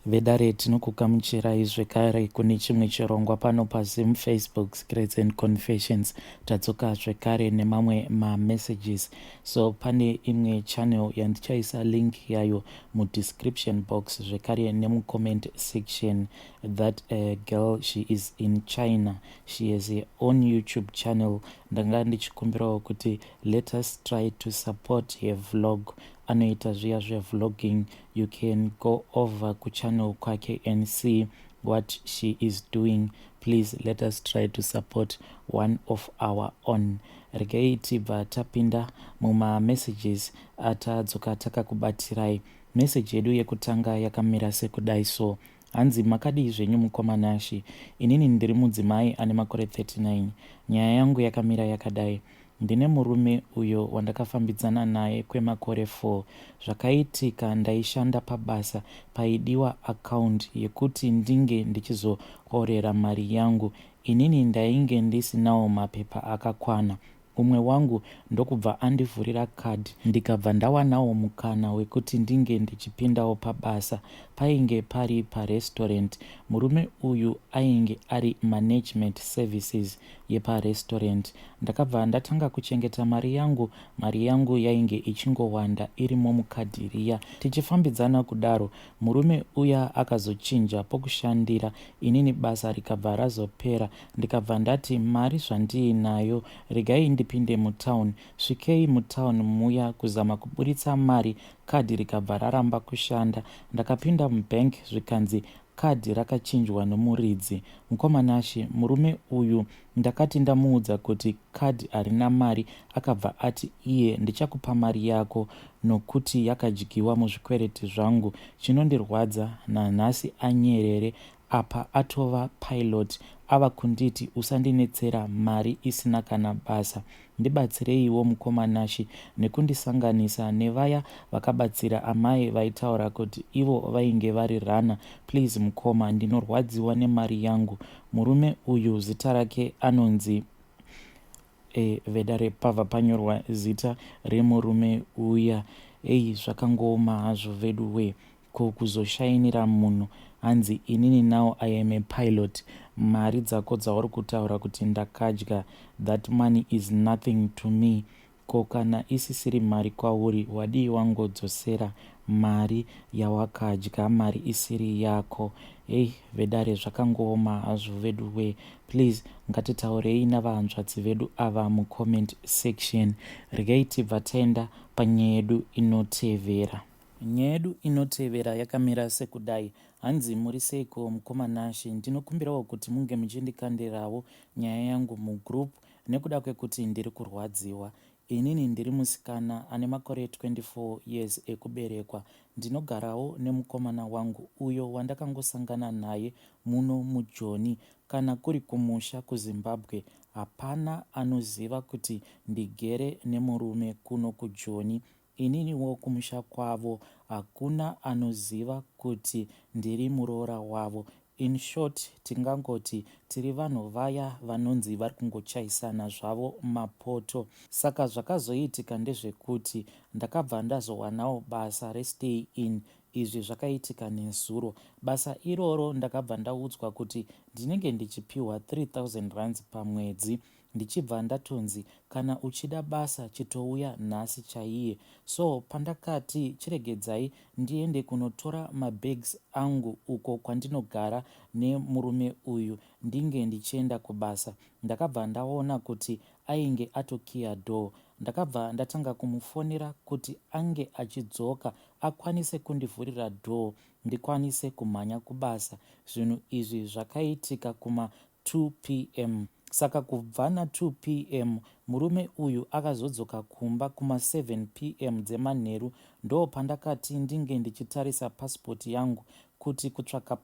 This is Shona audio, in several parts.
Vedare tinokugamuchirai zvekare kune chimwe chirongwa pano paZim Facebook Secrets and Confessions. Tadzoka zvekare nemamwe messages. So pane imwe channel yandichaisa link yayo mudescription box zvekare nemucomment section. That girl, she is in China. She has her own YouTube channel. Ndanga ndichikumbirawo kuti let us try to support her vlog. Anoita zviya zvevlogging. You can go over ku channel kwake and see what she is doing. Please let us try to support one of our own. Regai tibva tapinda muma messages atadzoka takakubatirai. Message yedu yekutanga yakamira sekudai so: hanzi makadi zvenyu mukomanashi, inini ndiri mudzimai ane makore 39. Nyaya yangu yakamira yakadai: ndine murume uyo wandakafambidzana naye kwemakore 4. Zvakaitika ndaishanda pabasa paidiwa akaunti yekuti ndinge ndichizoorera mari yangu. Inini ndainge ndisinawo mapepa akakwana. Umwe wangu ndokubva andivhurira kadhi, ndikabva ndawanawo mukana wekuti ndinge ndichipindawo pabasa. Painge pari parestaurant. Murume uyu ainge ari management services yeparestaurant. Ndakabva ndatanga kuchengeta mari yangu. Mari yangu yainge ichingowanda irimo mukadhi riya. Tichifambidzana kudaro, murume uya akazochinja pokushandira. Inini basa rikabva razopera. Ndikabva ndati, mari zvandiinayo, regai ndipinde mutown. Svikei mutown muya kuzama kuburitsa mari, kadhi rikabva raramba kushanda. Ndakapinda mubank zvikanzi kadhi rakachinjwa nomuridzi. Mukomanashi, murume uyu ndakati ndamuudza kuti kadhi harina mari, akabva ati iye ndichakupa mari yako nokuti yakadyiwa muzvikwereti zvangu. Chinondirwadza nanhasi anyerere apa atova pilot. Ava kunditi usandinetsera mari isina kana basa. Ndibatsireiwo mukomanashi nekundisanganisa nevaya vakabatsira Amai vaitaura kuti ivo vainge vari rana. Please mukoma, ndinorwadziwa nemari yangu. Murume uyu zita rake anonzi Vedare pava panyorwa zita remurume uya. Zvakangooma hazvo vedu we, kuzoshainira munhu. Hanzi inini now I am a pilot. Mari dzako dzauri kutaura kuti ndakadya, that money is nothing to me. Ko kana isisiri mari kwauri, wadii wangodzosera mari yawakadya, mari isiri yako. Vedare zvakangooma hazvo vedu we. Please ngatitaurei navahanzvadzi vedu ava mucomment section. Regai tibva taenda panyaya yedu inotevera. Nyaya yedu inotevera yakamira sekudai: hanzi muri seiko mukomanashi, ndinokumbirawo kuti munge muchindikandirawo nyaya yangu mugroup nekuda kwekuti ndiri kurwadziwa. Inini ndiri musikana ane makore 24 years ekuberekwa. Ndinogarawo nemukomana wangu uyo wandakangosangana naye muno muJoni. Kana kuri kumusha kuZimbabwe, hapana anoziva kuti ndigere nemurume kuno kuJoni. Ininiwo kumusha kwavo hakuna anoziva kuti ndiri muroora wavo. In short, tingangoti tiri vanhu vaya vanonzi vari kungochaisana zvavo mapoto. Saka zvakazoitika ndezvekuti ndakabva ndazowanawo basa restay in. Izvi zvakaitika nezuro. Basa iroro ndakabva ndaudzwa kuti ndinenge ndichipiwa 3000 rands pamwedzi. Ndichibva ndatonzi kana uchida basa chitouya nhasi chaiye. So pandakati chiregedzai ndiende kunotora mabags angu uko kwandinogara nemurume uyu ndinge ndichienda kubasa, ndakabva ndaona kuti ainge atokiya door. Ndakabva ndatanga kumufonera kuti ange achidzoka akwanise kundivhurira door ndikwanise kumhanya kubasa. Zvinhu izvi zvakaitika kuma 2 p.m. Saka kubva na2 p.m. murume uyu akazodzoka kumba kuma 7 p.m. dzemanheru. Ndo pandakati ndinge ndichitarisa pasipoti yangu kuti kutsvaka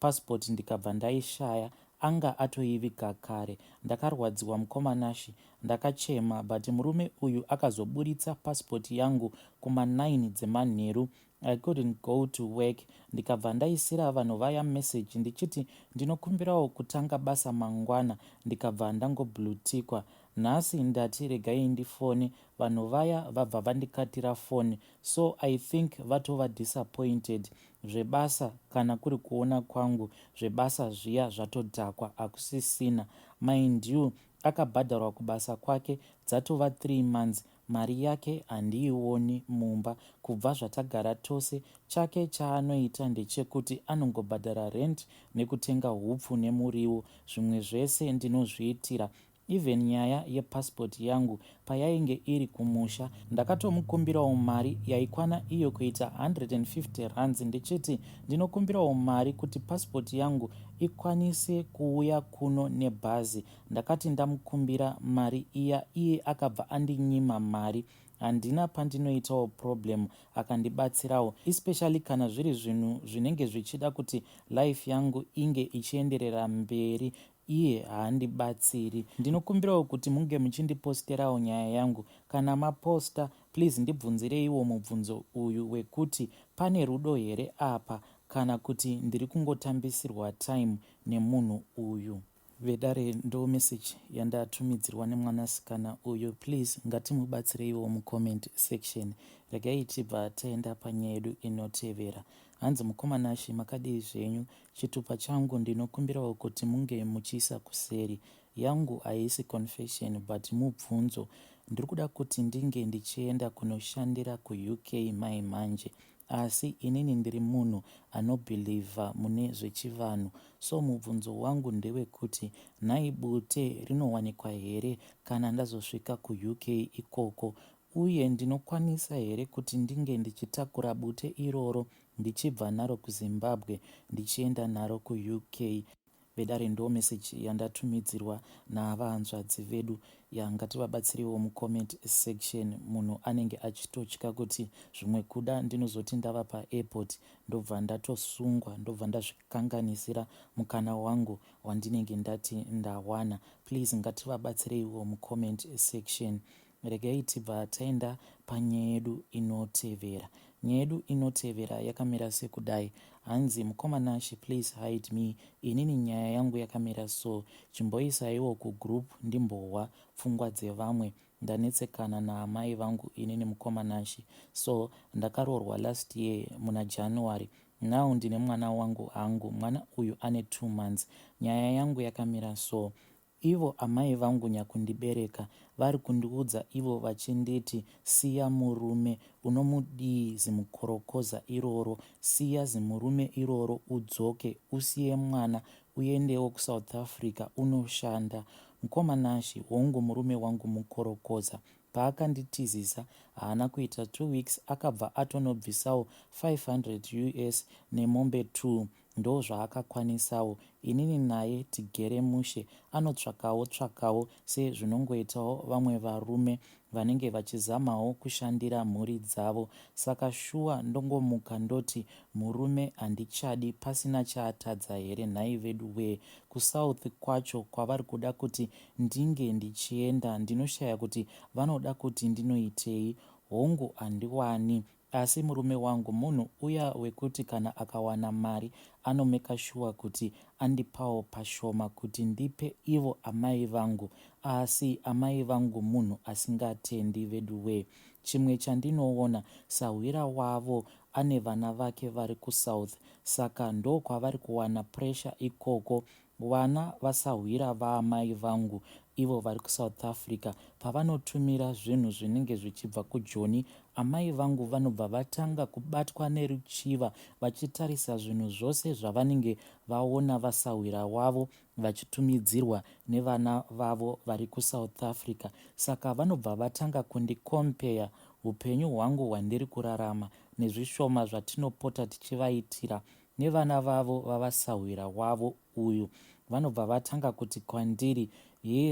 pasipoti ndikabva ndaishaya. Anga atoiviga kare. Ndakarwadziwa mukomanashi, ndakachema, but murume uyu akazoburitsa pasipoti yangu kuma 9 dzemanheru. I couldn't go to work. Ndikabva ndaisira vanhu vaya message ndichiti ndinokumbirawo kutanga basa mangwana. Ndikabva ndangoblutikwa. nhasi ndati regai ndifone, vanhu vaya vabva vandikatira foni, so I think vatova disappointed. Zvebasa kana kuri kuona kwangu zvebasa zviya zvatodhakwa akusisina. Mind you, akabhadharwa kubasa kwake dzatova 3 months, mari yake handiioni mumba. Kubva zvatagara tose, chake chaanoita ndechekuti anongobhadhara rent nekutenga hupfu nemuriwo. Zvimwe zvese ndinozviitira. Even nyaya yepasipoti yangu payainge iri kumusha, ndakatomukumbirawo mari yaikwana iyo kuita 150 rands. Ndechiti ndinokumbirawo mari kuti pasipoti yangu ikwanise kuuya kuno nebhazi. Ndakati ndamukumbira mari iya, iye akabva andinyima mari. Handina pandinoitawo problem, akandibatsirawo, especially kana zviri zvinhu zvinenge zvichida kuti life yangu inge ichienderera mberi. Iye haandibatsiri. Ndinokumbirawo kuti munge muchindiposterawo nyaya yangu. Kana maposta, please ndibvunzireiwo mubvunzo uyu wekuti pane rudo here apa, kana kuti ndiri kungotambisirwa time nemunhu uyu. Vedare ndo message yandatumidzirwa nemwanasikana uyu. Please ngatimubatsireiwo mucomment section. Regai tibva taenda panyaya yedu inotevera. Hanzi mukomanashi, makadii zvenyu? Chitupa changu ndinokumbirawo kuti munge muchiisa kuseri. Yangu haisi confession but mubvunzo. Ndiri kuda kuti ndinge ndichienda kunoshandira kuUK mai manje, asi inini ndiri munhu anobhilivha mune zvechivanhu. So mubvunzo wangu ndewekuti nhai bute rinowanikwa here kana ndazosvika kuUK ikoko, uye ndinokwanisa here kuti ndinge ndichitakura bute iroro ndichibva naro kuZimbabwe ndichienda naro kuUK. Vedare ndo message yandatumidzirwa navahanzvadzi vedu. Ngativabatsirewo mucomment section. Munhu anenge achitotya kuti zvimwe kuda ndinozoti ndava paairport ndobva ndatosungwa, ndobva ndazvikanganisira mukana wangu wandinenge ndati ndawana. Please ngativabatsireiwo mucomment section. Regai tibva taenda panyaya yedu inotevera. Nyaya yedu inotevera yakamira sekudai. Hanzi mukomanashi, please hide me. Inini nyaya yangu yakamira so. Chimboisaiwo kugroup ndimbohwa pfungwa dzevamwe. Ndanetsekana naamai vangu inini mukomanashi. So ndakarorwa last year muna January. Now ndine mwana wangu hangu. Mwana uyu ane 2 months. Nyaya yangu yakamira so. Ivo amai vangu nyakundibereka vari kundiudza ivo vachinditi, siya murume unomudii zimukorokoza iroro, siya zimurume iroro udzoke, usiye mwana uendewo kuSouth Africa unoshanda. Mukomanashi, hongu murume wangu mukorokoza. Paakanditizisa haana kuita 2 weeks akabva atonobvisawo 500 US nemombe 2. Ndo zvaakakwanisawo. Inini naye tigere mushe. Anotsvakawo sezvinongoitawo vamwe varume vanenge vachizamawo kushandira mhuri dzavo. Saka shuwa ndongomuka ndoti murume handichadi pasina chaatadza here. Nhai vedu we kuSouth kwacho kwavari kuda kuti ndinge ndichienda, ndinoshaya kuti vanoda kuti ndinoitei. Hongu handiwani, asi murume wangu munhu uya wekuti kana akawana mari anomeka shuwa kuti andipawo pashoma kuti ndipe ivo amai vangu. Asi amai vangu munhu asingatendi vedu we. Chimwe chandinoona, sahwira wavo ane vana vake vari kuSouth, saka ndo kwavari kuwana pressure ikoko. Vana vasahwira vaamai vangu ivo vari kuSouth Africa pavanotumira zvinhu zvinenge zvichibva kuJoni, amai vangu vanobva vatanga kubatwa neruchiva vachitarisa zvinhu zvose zvavanenge vaona vasahwira wavo vachitumidzirwa nevana vavo vari kuSouth Africa. Saka vanobva vatanga kundikompeya upenyu hwangu hwandiri kurarama nezvishoma zvatinopota tichivaitira nevana vavo vavasahwira wavo uyu. Vanobva vatanga kuti kwandiri,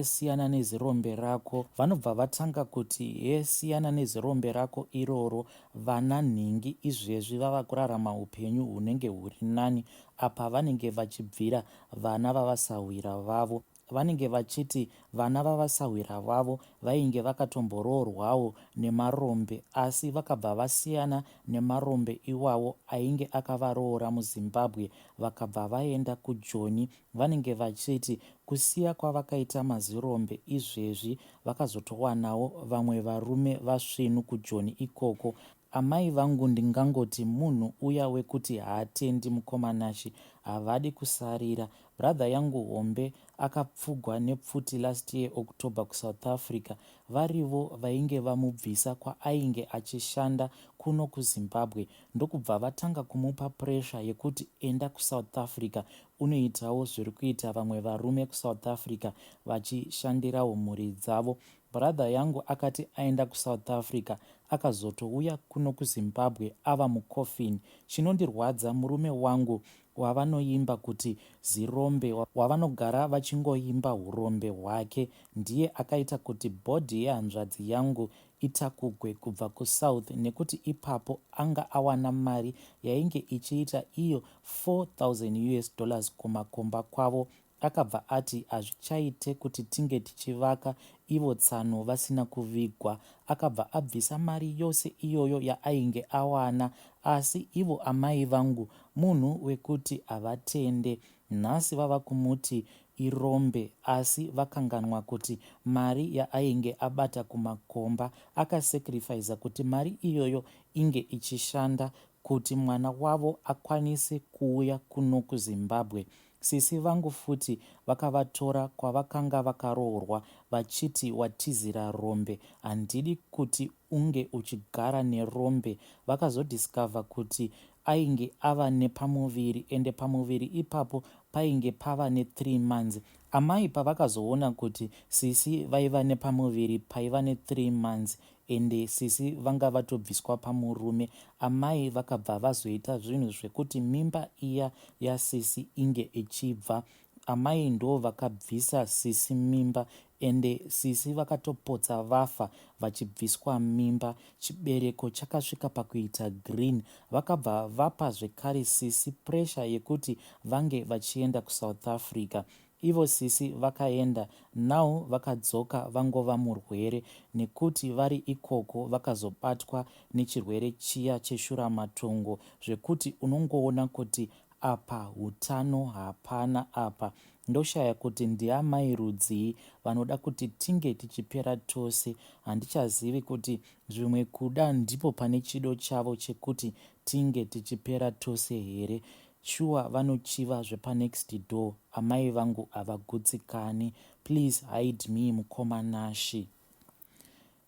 siyana nezirombe rako. Vanobva vatanga kuti siyana nezirombe rako iroro. Vana nhingi izvezvi vava kurarama upenyu hunenge huri nani apa vanenge vachibvira vana vavasahwira vavo. vanenge vachiti vana vavasahwira vavo vainge vakatomboroorwawo nemarombe, asi vakabva vasiyana nemarombe iwawo ainge akavaroora muzimbabwe vakabva vaenda kujoni. Vanenge vachiti kusiya kwavakaita mazirombe izvezvi vakazotowanawo vamwe varume vasvinu kujoni ikoko. Amai vangu ndingangoti munhu uya wekuti haatendi mukomanashi, havadi kusarira. Bradha yangu hombe akapfugwa nepfuti last year October kuSouth Africa. Varivo vainge vamubvisa kwaainge achishanda kuno kuZimbabwe, ndokubva vatanga kumupa pressure yekuti enda kuSouth Africa unoitawo zviri kuita vamwe varume kuSouth Africa vachishandirawo mhuri dzavo. Bradha yangu akati aenda kuSouth Africa akazotouya kuno kuZimbabwe ava mukofini. Chinondirwadza murume wangu wavanoimba kuti zirombe, wavanogara vachingoimba urombe hwake, ndiye akaita kuti bhodhi yehanzvadzi yangu itakugwe kubva kuSouth, nekuti ipapo anga awana mari yainge ichiita iyo $4,000 kumakomba kwavo. Akabva ati hazvichaite kuti tinge tichivaka ivo tsano vasina kuvigwa. Akabva abvisa mari yose iyoyo yaainge awana, asi ivo amai vangu munhu wekuti havatende. Nhasi vava kumuti irombe, asi vakanganwa kuti mari yaainge abata kumakomba akasacrifica kuti mari iyoyo inge ichishanda kuti mwana wavo akwanise kuuya kuno kuZimbabwe. Sisi vangu futi vakavatora kwavakanga vakaroorwa vachiti watizira rombe, handidi kuti unge uchigara nerombe. Vakazodiscover kuti ainge ava nepamuviri, ende pamuviri ipapo painge pava ne3 months. Amai pavakazoona kuti Sisi vaiva nepamuviri paiva ne3 months ende Sisi vanga vatobviswa pamurume, amai vakabva vazoita zvinhu zvekuti mimba iya yaSisi inge ichibva. Amai ndo vakabvisa Sisi mimba ende Sisi vakatopotsa vafa vachibviswa mimba. Chibereko chakasvika pakuita green. Vakabva vapa zvekare Sisi pressure yekuti vange vachienda kuSouth Africa. Ivo Sisi vakaenda, now vakadzoka vangova murwere, nekuti vari ikoko vakazobatwa nechirwere chiya cheshuramatongo, zvekuti unongoona kuti apa utano hapana apa. Ndoshaya kuti ndiamai rudzii vanoda kuti tinge tichipera tose. Handichazivi kuti zvimwe kuda ndipo pane chido chavo chekuti tinge tichipera tose here. Shuwa vanochiva zvepanext door. Amai vangu havagutsikani. Please hide me mukomanashi.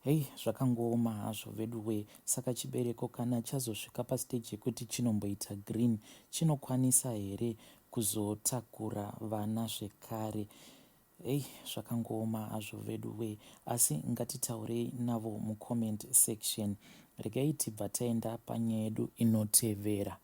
Hei, zvakangooma hazvo veduwe. Saka chibereko kana chazosvika pastage yekuti chinomboita green, chinokwanisa here kuzotakura vana zvekare? Hei, zvakangooma hazvo veduwe. Asi ngatitaurei navo mucomment section. Regai tibva taenda panyaya yedu inotevera.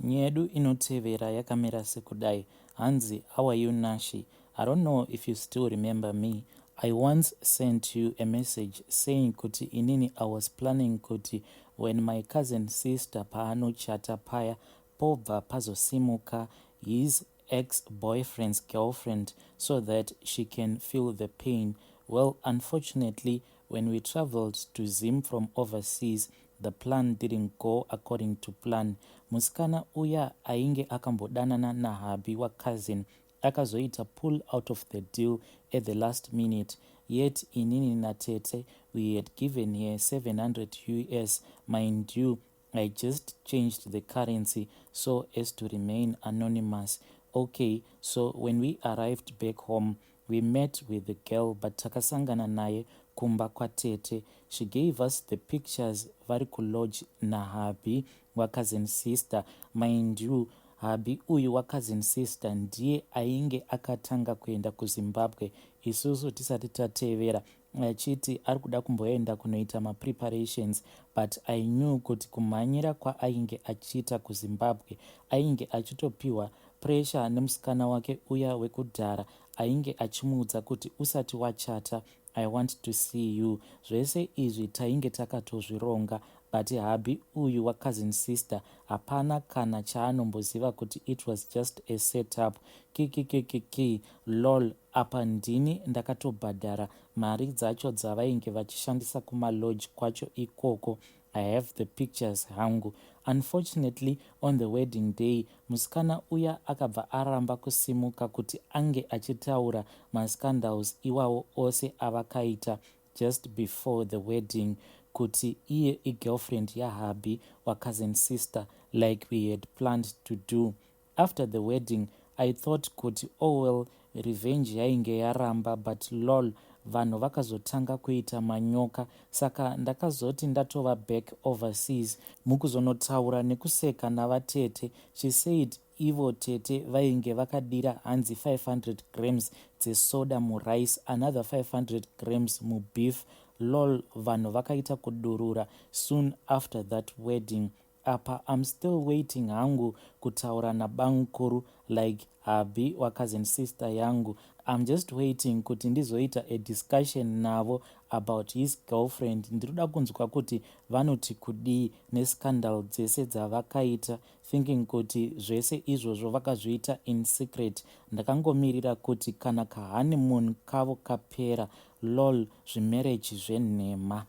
Nyaya yedu inotevera yakamira sekudai. Hanzi, how are you Nashi? I don't know if you still remember me. I once sent you a message saying kuti inini I was planning kuti when my cousin sister paanochata paya pobva pazosimuka his ex-boyfriend's girlfriend so that she can feel the pain. Well, unfortunately, when we traveled to Zim from overseas, the plan didn't go according to plan. Musikana uya ainge akambodanana nahabi wa cousin akazoita pull out of the deal at the last minute. Yet inini natete we had given her 700 US. Mind you, I just changed the currency so as to remain anonymous. Okay, so when we arrived back home, we met with the girl but takasangana naye kumba kwatete. She gave us the pictures vari kulodge nahabi wa cousin sister. Mind you, habi uyu wa cousin sister ndiye ainge akatanga kuenda kuZimbabwe isusu tisati tatevera, achiti ari kuda kumboenda kunoita mapreparations, but I knew kuti kumhanyira kwaainge achiita kuZimbabwe ainge achitopiwa pressure nemusikana wake uya wekudhara ainge achimuudza kuti usati wachata I want to see you. Zvese izvi tainge takatozvironga, but habi uyu wacousin sister hapana kana chaanomboziva kuti it was just a setup. Kkkkk lol. Apa ndini ndakatobhadhara mari dzacho dzavainge vachishandisa kumalodge kwacho ikoko. I have the pictures hangu. Unfortunately, on the wedding day, musikana uya akabva aramba kusimuka kuti ange achitaura mascandals iwawo ose avakaita just before the wedding, kuti iye igirlfriend yahabi wacousin sister like we had planned to do. After the wedding, I thought kuti oh well, revenge yainge yaramba, but lol, vanhu vakazotanga kuita manyoka, saka ndakazoti ndatova back overseas mukuzonotaura nekuseka navatete. She said ivo tete vainge vakadira hanzi 500 grams dzesoda murice, another 500 grams mubeef. Lol, vanhu vakaita kudurura soon after that wedding. Apa I'm still waiting hangu kutaura nabankuru like habi wacousin sister yangu. I'm just waiting kuti ndizoita a discussion navo about his girlfriend. Ndiroda kunzwa kuti vanoti kudii nescandal dzese dzavakaita, thinking kuti zvese izvozvo vakazviita in secret. Ndakangomirira kuti kana kahoneymoon kavo kapera, lol, zvimereji zvenhema.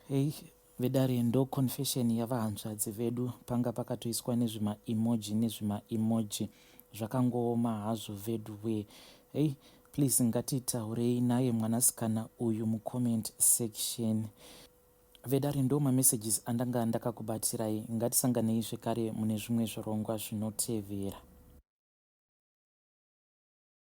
Hey, vedare ndo confession yavahanzvadzi vedu panga pakatoiswa nezvima-emoji zvakangooma hazvo vedu we. Hey, please ngatitaurei naye mwanasikana uyu mucomment section. Vedare ndo mamessages andanga ndakakubatirai. Ngatisanganei zvekare mune zvimwe zvirongwa zvinotevera.